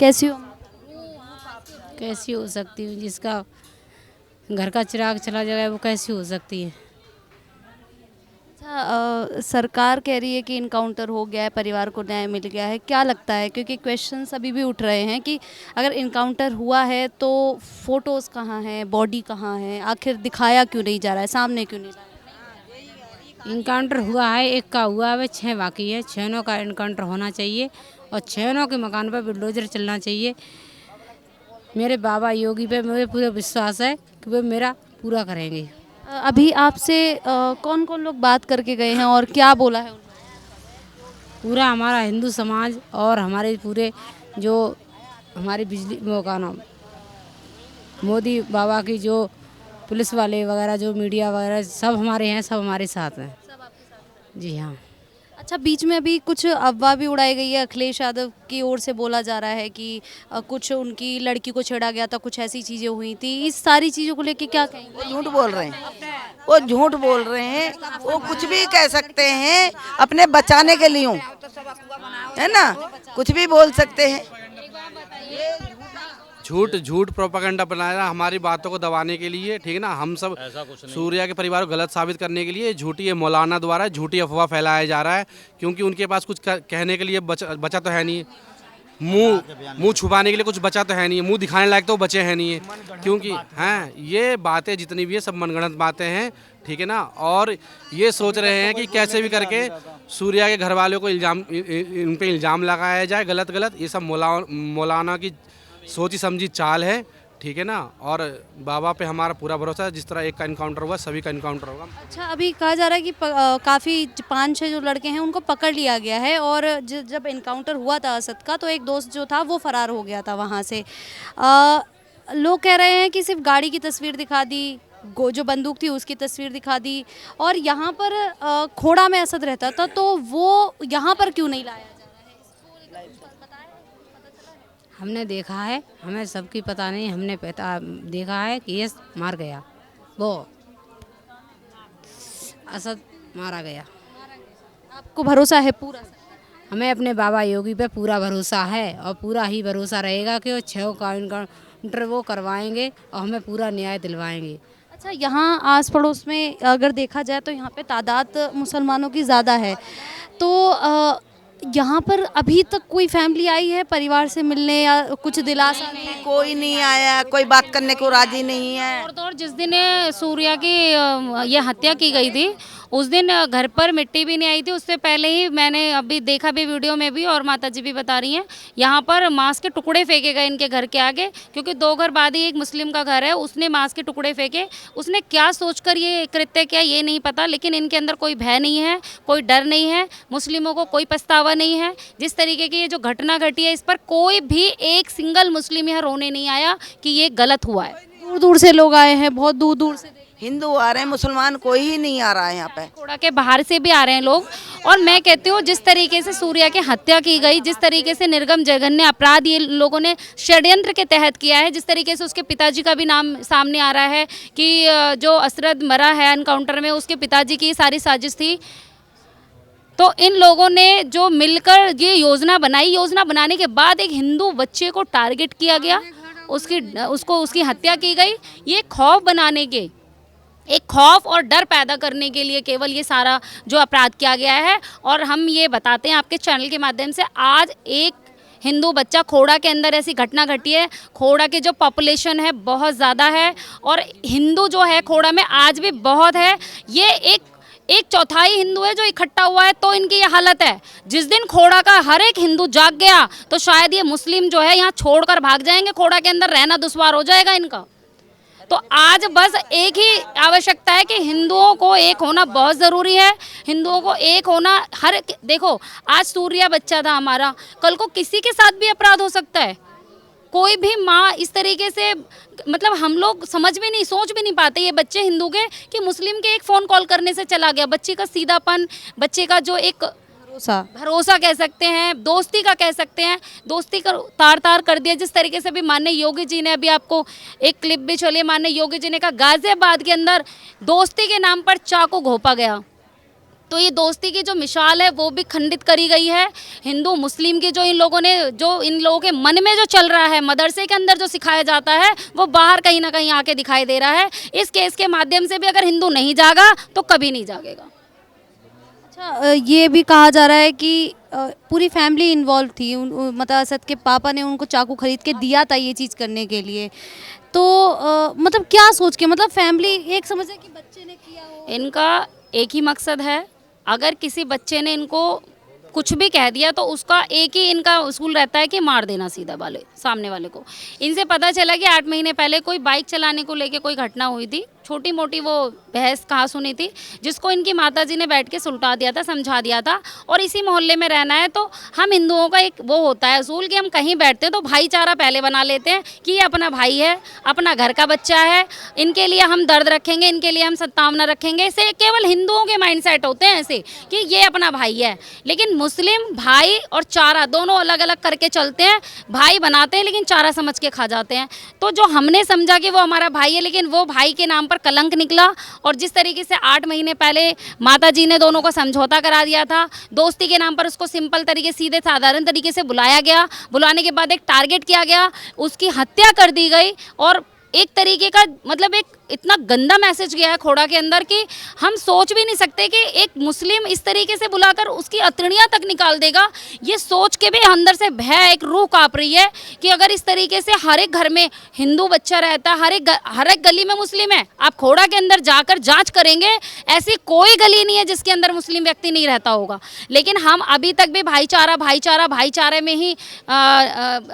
कैसी हो? कैसी हो सकती हूँ? जिसका घर का चिराग चला जाए वो कैसी हो सकती है? अच्छा, सरकार कह रही है कि इनकाउंटर हो गया है, परिवार को न्याय मिल गया है, क्या लगता है? क्योंकि क्वेश्चंस अभी भी उठ रहे हैं कि अगर इनकाउंटर हुआ है तो फोटोज़ कहाँ हैं, बॉडी कहाँ है, आखिर दिखाया क्यों नहीं जा रहा है, सामने क्यों नहीं लाया? इनकाउंटर हुआ है, एक का हुआ है, 6 बाकी है। 6 का इनकाउंटर होना चाहिए और 6 के मकान पर बुलडोजर चलना चाहिए। मेरे बाबा योगी पे मुझे पूरा विश्वास है कि वो मेरा पूरा करेंगे। अभी आपसे कौन कौन लोग बात करके गए हैं और क्या बोला है उन्होंने? पूरा हमारा हिंदू समाज और हमारे पूरे जो हमारी बिजली वो का नाम मोदी बाबा की जो पुलिस वाले वगैरह जो मीडिया वगैरह सब हमारे हैं, सब हमारे साथ हैं। जी हाँ। अच्छा, बीच में अभी कुछ अफवाह भी उड़ाई गई है, अखिलेश यादव की ओर से बोला जा रहा है कि कुछ उनकी लड़की को छेड़ा गया था, कुछ ऐसी चीज़ें हुई थी। इस सारी चीज़ों को लेके क्या कहेंगे? वो झूठ बोल रहे हैं, वो झूठ बोल रहे हैं, वो कुछ भी कह सकते हैं अपने बचाने के लिए, है ना, कुछ भी बोल सकते हैं। झूठ झूठ प्रोपेगेंडा बनाया हमारी बातों को दबाने के लिए, ठीक है ना। हम सब सूर्या के परिवार को गलत साबित करने के लिए झूठी ये मौलाना द्वारा झूठी अफवाह फैलाया जा रहा है, क्योंकि उनके पास कुछ कहने के लिए बचा तो है नहीं। मुंह छुपाने के लिए कुछ बचा तो है नहीं, मुंह दिखाने लायक तो बचे हैं नहीं है, क्योंकि हैं ये बातें जितनी भी है सब मनगढ़ंत बातें हैं, ठीक है ना। और ये सोच रहे हैं कि कैसे भी करके सूर्या के घर वालों को इन पे इल्ज़ाम लगाया जाए गलत। ये सब मौलाना की सोची समझी चाल है, ठीक है ना। और बाबा पे हमारा पूरा भरोसा है, जिस तरह एक का इनकाउंटर हुआ सभी का इनकाउंटर होगा। अच्छा, अभी कहा जा रहा है कि काफ़ी 5-6 जो लड़के हैं उनको पकड़ लिया गया है और जब इनकाउंटर हुआ था असद का तो एक दोस्त जो था वो फरार हो गया था वहाँ से। लोग कह रहे हैं कि सिर्फ गाड़ी की तस्वीर दिखा दी, जो बंदूक थी उसकी तस्वीर दिखा दी, और यहाँ पर खोड़ा में असद रहता था तो वो यहाँ पर क्यों नहीं लाया जा रहा है? इसको पता है? हमने देखा है, हमें सबकी पता नहीं, हमने देखा है कि ये मार गया, वो असद मारा गया। आपको भरोसा है पूरा? हमें अपने बाबा योगी पे पूरा भरोसा है और पूरा ही भरोसा रहेगा कि वो 6 का इनकाउंटर वो करवाएंगे और हमें पूरा न्याय दिलवाएंगे। अच्छा, यहाँ आस पड़ोस में अगर देखा जाए तो यहाँ पे तादाद मुसलमानों की ज़्यादा है, तो यहाँ पर अभी तक कोई फैमिली आई है परिवार से मिलने या कुछ दिलासा? नहीं, कोई नहीं आया, कोई बात करने को राजी नहीं है। और जिस दिन सूर्या की ये हत्या की गई थी उस दिन घर पर मिट्टी भी नहीं आई थी। उससे पहले ही मैंने अभी देखा भी वीडियो में भी, और माताजी भी बता रही हैं, यहाँ पर मांस के टुकड़े फेंके गए इनके घर के आगे, क्योंकि 2 घर बाद ही एक मुस्लिम का घर है, उसने मांस के टुकड़े फेंके। उसने क्या सोचकर ये कृत्य किया ये नहीं पता, लेकिन इनके अंदर कोई भय नहीं है, कोई डर नहीं है, मुस्लिमों को कोई पछतावा नहीं है। जिस तरीके की ये जो घटना घटी है इस पर कोई भी एक सिंगल मुस्लिम यहाँ रोने नहीं आया कि ये गलत हुआ है। दूर दूर से लोग आए हैं, बहुत दूर दूर से। हिंदू आ रहे हैं, मुसलमान कोई ही नहीं आ रहा है यहाँ पे। थोड़ा के बाहर से भी आ रहे हैं लोग। और मैं कहती हूँ जिस तरीके से सूर्या की हत्या की गई, जिस तरीके से निर्गम जघन्य अपराध ये लोगों ने षड्यंत्र के तहत किया है, जिस तरीके से उसके पिताजी का भी नाम सामने आ रहा है कि जो असरद मरा है एनकाउंटर में उसके पिताजी की सारी साजिश थी, तो इन लोगों ने जो मिलकर ये योजना बनाई, योजना बनाने के बाद एक हिंदू बच्चे को टारगेट किया गया, उसकी हत्या की गई। ये खौफ बनाने के, एक खौफ और डर पैदा करने के लिए केवल ये सारा जो अपराध किया गया है। और हम ये बताते हैं आपके चैनल के माध्यम से, आज एक हिंदू बच्चा खोड़ा के अंदर ऐसी घटना घटी है। खोड़ा की जो पॉपुलेशन है बहुत ज़्यादा है और हिंदू जो है खोड़ा में आज भी बहुत है। ये एक चौथाई हिंदू है जो इकट्ठा हुआ है, तो इनकी ये हालत है। जिस दिन खोड़ा का हर एक हिंदू जाग गया तो शायद ये मुस्लिम जो है यहाँ छोड़कर भाग जाएंगे, खोड़ा के अंदर रहना दुश्वार हो जाएगा इनका। तो आज बस एक ही आवश्यकता है कि हिंदुओं को एक होना बहुत ज़रूरी है। हिंदुओं को एक होना देखो, आज सूर्या बच्चा था हमारा, कल को किसी के साथ भी अपराध हो सकता है। कोई भी माँ इस तरीके से, मतलब हम लोग समझ भी नहीं, सोच भी नहीं पाते ये बच्चे हिंदू के कि मुस्लिम के एक फ़ोन कॉल करने से चला गया। बच्चे का सीधापन, बच्चे का जो एक भरोसा कह सकते हैं, दोस्ती का कह सकते हैं, दोस्ती का तार कर दिया। जिस तरीके से भी माननीय योगी जी ने, अभी आपको एक क्लिप भी चलिए, माननीय योगी जी ने कहा गाजियाबाद के अंदर दोस्ती के नाम पर चाकू घोंपा गया। तो ये दोस्ती की जो मिसाल है वो भी खंडित करी गई है। हिंदू मुस्लिम की जो इन लोगों के मन में जो चल रहा है, मदरसे के अंदर जो सिखाया जाता है, वो बाहर कहीं ना कहीं आके दिखाई दे रहा है। इस केस के माध्यम से भी अगर हिंदू नहीं जागा तो कभी नहीं जागेगा। अच्छा, ये भी कहा जा रहा है कि पूरी फैमिली इन्वॉल्व थी। मतलब असद के पापा ने उनको चाकू खरीद के दिया था ये चीज़ करने के लिए। तो मतलब क्या सोच के, मतलब फैमिली एक समझे कि बच्चे ने किया हो। इनका एक ही मकसद है, अगर किसी बच्चे ने इनको कुछ भी कह दिया तो उसका एक ही इनका उसूल रहता है कि मार देना सीधा वाले सामने वाले को। इनसे पता चला कि 8 महीने पहले कोई बाइक चलाने को लेके कोई घटना हुई थी, छोटी मोटी वो बहस कहाँ सुनी थी, जिसको इनकी माताजी ने बैठ के सुलटा दिया था, समझा दिया था। और इसी मोहल्ले में रहना है तो हम हिंदुओं का एक वो होता है असूल कि हम कहीं बैठते हैं तो भाईचारा पहले बना लेते हैं कि ये अपना भाई है, अपना घर का बच्चा है, इनके लिए हम दर्द रखेंगे, इनके लिए हम सद्भावना रखेंगे। इसे केवल हिंदुओं के माइंडसेट होते हैं ऐसे कि ये अपना भाई है। लेकिन मुस्लिम भाई और चारा दोनों अलग अलग करके चलते हैं, भाई बनाते हैं लेकिन चारा समझ के खा जाते हैं। तो जो हमने समझा कि वो हमारा भाई है, लेकिन वो भाई के नाम पर कलंक निकला। और जिस तरीके से 8 महीने पहले माताजी ने दोनों को समझौता करा दिया था, दोस्ती के नाम पर उसको सिंपल तरीके, सीधे साधारण तरीके से बुलाया गया, बुलाने के बाद एक टारगेट किया गया, उसकी हत्या कर दी गई। और एक तरीके का मतलब एक इतना गंदा मैसेज गया है खोड़ा के अंदर कि हम सोच भी नहीं सकते कि एक मुस्लिम इस तरीके से बुलाकर उसकी अतड़ियाँ तक निकाल देगा। ये सोच के भी अंदर से भय, एक रूह काँप रही है कि अगर इस तरीके से हर एक घर में हिंदू बच्चा रहता है, हर एक गली में मुस्लिम है, आप खोड़ा के अंदर जाकर जांच करेंगे, ऐसी कोई गली नहीं है जिसके अंदर मुस्लिम व्यक्ति नहीं रहता होगा। लेकिन हम अभी तक भी भाईचारे में ही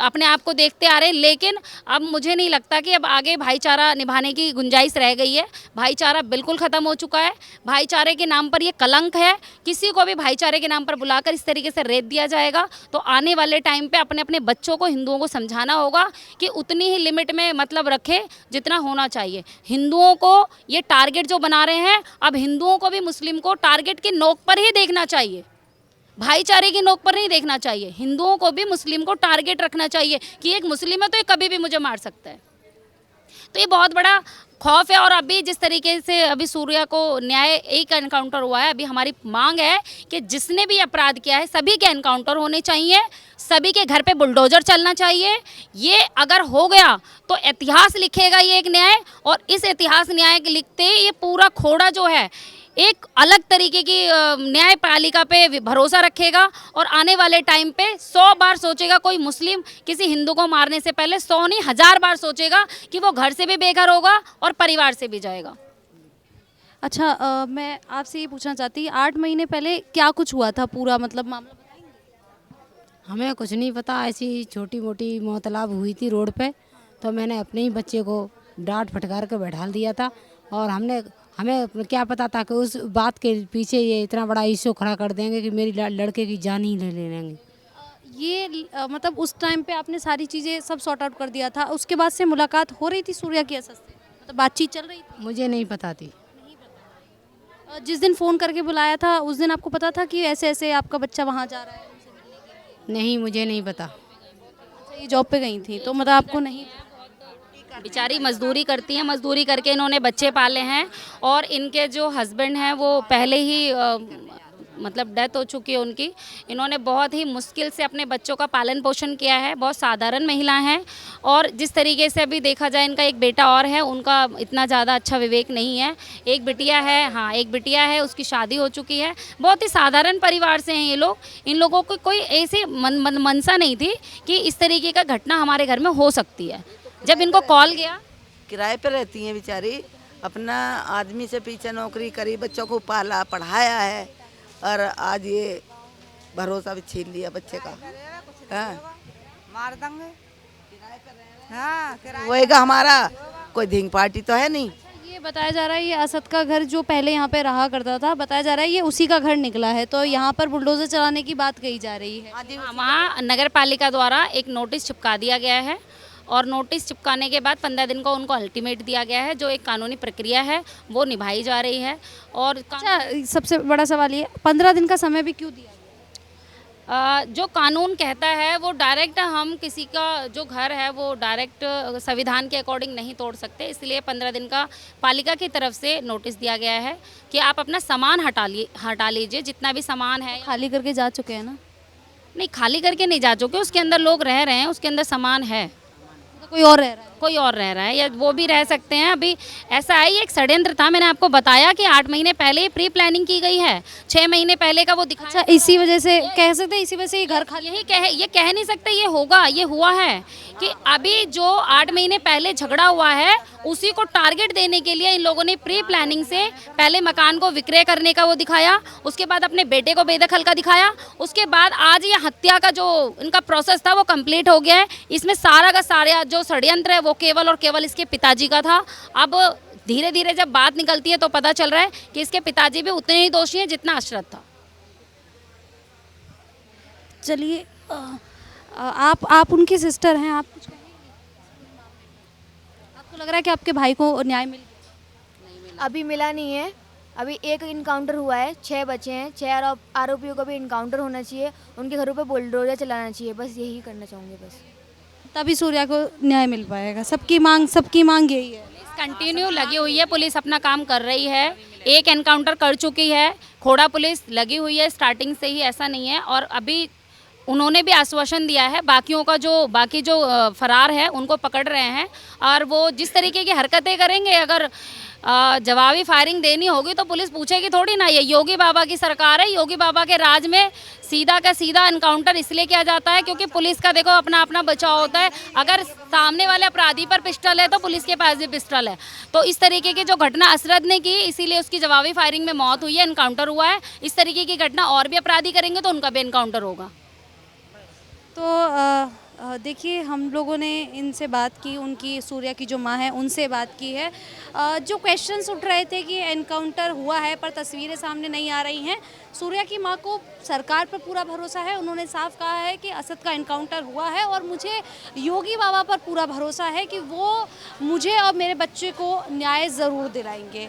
अपने आप को देखते आ रहे हैं। लेकिन अब मुझे नहीं लगता कि अब आगे भाईचारा निभाने की गुंजाइश रह गई है। भाईचारा बिल्कुल ख़त्म हो चुका है। भाईचारे के नाम पर ये कलंक है। किसी को भी भाईचारे के नाम पर बुलाकर इस तरीके से रेत दिया जाएगा तो आने वाले टाइम पे अपने अपने बच्चों को, हिंदुओं को समझाना होगा कि उतनी ही लिमिट में मतलब रखे जितना होना चाहिए। हिंदुओं को ये टारगेट जो बना रहे हैं, अब हिंदुओं को भी मुस्लिम को टारगेट की नोक पर ही देखना चाहिए, भाईचारे की नोक पर नहीं देखना चाहिए। हिंदुओं को भी मुस्लिम को टारगेट रखना चाहिए कि एक मुस्लिम है तो ये कभी भी मुझे मार सकता है। तो ये बहुत बड़ा खौफ है। और अभी जिस तरीके से अभी सूर्या को न्याय एक एनकाउंटर हुआ है, अभी हमारी मांग है कि जिसने भी अपराध किया है सभी के एनकाउंटर होने चाहिए, सभी के घर पे बुलडोजर चलना चाहिए। ये अगर हो गया तो इतिहास लिखेगा ये एक न्याय, और इस इतिहास न्याय के लिखते ये पूरा खोड़ा जो है एक अलग तरीके की न्यायपालिका पे भरोसा रखेगा और आने वाले टाइम पे 100 बार सोचेगा कोई मुस्लिम किसी हिंदू को मारने से पहले, 100 नहीं 1000 बार सोचेगा कि वो घर से भी बेघर होगा और परिवार से भी जाएगा। अच्छा, मैं आपसे ये पूछना चाहती, 8 महीने पहले क्या कुछ हुआ था पूरा मतलब मामला बताएंगे? हमें कुछ नहीं पता, ऐसी छोटी मोटी मौतलाब हुई थी रोड पे, तो मैंने अपने ही बच्चे को डांट फटकार कर बैठा दिया था। और हमें क्या पता था कि उस बात के पीछे ये इतना बड़ा इशू खड़ा कर देंगे कि मेरी लड़के की जान ही ले लेंगे। ये मतलब उस टाइम पे आपने सारी चीज़ें सब सॉर्ट आउट कर दिया था, उसके बाद से मुलाकात हो रही थी सूर्या की असद से, मतलब बातचीत चल रही थी? मुझे नहीं पता थी। जिस दिन फ़ोन करके बुलाया था उस दिन आपको पता था कि ऐसे ऐसे आपका बच्चा वहाँ जा रहा है उनसे मिलने के लिए? नहीं, मुझे नहीं पता। अच्छा, ये जॉब पे गई थी तो मतलब आपको नहीं? बेचारी मजदूरी करती हैं, मजदूरी करके इन्होंने बच्चे पाले हैं। और इनके जो हस्बैंड हैं वो पहले ही मतलब डेथ हो चुकी है उनकी। इन्होंने बहुत ही मुश्किल से अपने बच्चों का पालन पोषण किया है। बहुत साधारण महिला हैं। और जिस तरीके से अभी देखा जाए, इनका एक बेटा और है, उनका इतना ज़्यादा अच्छा विवेक नहीं है। एक बिटिया है, हाँ एक बिटिया है, उसकी शादी हो चुकी है। बहुत ही साधारण परिवार से हैं ये लोग। इन लोगों को कोई ऐसी मनसा नहीं थी कि इस तरीके का घटना हमारे घर में हो सकती है। जब इनको कॉल गया, किराए पे रहती हैं बेचारी, अपना आदमी से पीछे नौकरी करी, बच्चों को पाला पढ़ाया है, और आज ये भरोसा भी छीन लिया बच्चे का। हाँ, मार देंगे। हाँ, वहीगा हमारा कोई धिंग पार्टी तो है नहीं। ये बताया जा रहा है ये असद का घर जो पहले यहाँ पे रहा करता था, बताया जा रहा है ये उसी का घर निकला है, तो यहाँ पर बुलडोजर चलाने की बात कही जा रही है। वहाँ नगर पालिका द्वारा एक नोटिस चिपका दिया गया है। और नोटिस चिपकाने के बाद 15 दिन को उनको अल्टीमेट दिया गया है। जो एक कानूनी प्रक्रिया है वो निभाई जा रही है। और अच्छा, सबसे बड़ा सवाल ये 15 दिन का समय भी क्यों दिया? जो कानून कहता है वो डायरेक्ट हम किसी का जो घर है वो डायरेक्ट संविधान के अकॉर्डिंग नहीं तोड़ सकते, इसलिए 15 दिन का पालिका की तरफ से नोटिस दिया गया है कि आप अपना सामान हटा लीजिए, जितना भी सामान है। खाली करके जा चुके हैं ना? नहीं, खाली करके नहीं जा चुके, उसके अंदर लोग रह रहे हैं, उसके अंदर सामान है, तो कोई और रह रहा है? कोई और रह रहा है या वो भी रह सकते हैं। अभी ऐसा है, ये एक षड्यंत्र था, मैंने आपको बताया कि 8 महीने पहले ही प्री प्लानिंग की गई है, 6 महीने पहले का वो दिखाया। अच्छा, इसी वजह से कह सकते हैं, इसी वजह से ये घर खाली। ये कह नहीं सकते ये होगा, ये हुआ है कि अभी जो 8 महीने पहले झगड़ा हुआ है उसी को टारगेट देने के लिए इन लोगों ने प्री प्लानिंग से पहले मकान को विक्रय करने का वो दिखाया, उसके बाद अपने बेटे को बेदखल का दिखाया, उसके बाद आज ये हत्या का जो इनका प्रोसेस था वो कंप्लीट हो गया है। इसमें सारा का सारा जो षड्यंत्र है वो केवल और केवल इसके पिताजी का था। अब धीरे धीरे जब बात निकलती है तो पता चल रहा है कि इसके पिताजी भी उतने ही दोषी हैं जितना अशरत था। चलिए, आप उनकी सिस्टर हैं, आप कुछ कहेंगी? आपको लग रहा है कि आपके भाई को न्याय मिल गया? अभी मिला नहीं है, अभी एक इनकाउंटर हुआ है, 6 बचे हैं, 6 आरोपियों का भी इनकाउंटर होना चाहिए, उनके घरों पे बुलडोजर चलाना चाहिए, बस यही करना चाहूँगी बस। तभी सूर्या को न्याय मिल पाएगा। सबकी मांग यही है। कंटिन्यू लगी हुई है, पुलिस अपना काम कर रही है, एक एनकाउंटर कर चुकी है, खोड़ा पुलिस लगी हुई है स्टार्टिंग से ही, ऐसा नहीं है। और अभी उन्होंने भी आश्वासन दिया है, बाकी जो फरार है उनको पकड़ रहे हैं, और वो जिस तरीके की हरकतें करेंगे, अगर जवाबी फायरिंग देनी होगी तो पुलिस पूछेगी थोड़ी ना। ये योगी बाबा की सरकार है, योगी बाबा के राज में सीधा का सीधा एनकाउंटर इसलिए किया जाता है क्योंकि पुलिस का देखो अपना अपना बचाव होता है। अगर सामने वाले अपराधी पर पिस्टल है तो पुलिस के पास भी पिस्टल है। तो इस तरीके की जो घटना असरद ने की, इसीलिए उसकी जवाबी फायरिंग में मौत हुई है, एनकाउंटर हुआ है। इस तरीके की घटना और भी अपराधी करेंगे तो उनका भी एनकाउंटर होगा। तो देखिए, हम लोगों ने इनसे बात की, उनकी सूर्या की जो माँ है उनसे बात की है। जो क्वेश्चंस उठ रहे थे कि एनकाउंटर हुआ है पर तस्वीरें सामने नहीं आ रही हैं, सूर्या की माँ को सरकार पर पूरा भरोसा है। उन्होंने साफ कहा है कि असद का एनकाउंटर हुआ है और मुझे योगी बाबा पर पूरा भरोसा है कि वो मुझे और मेरे बच्चे को न्याय ज़रूर दिलाएंगे।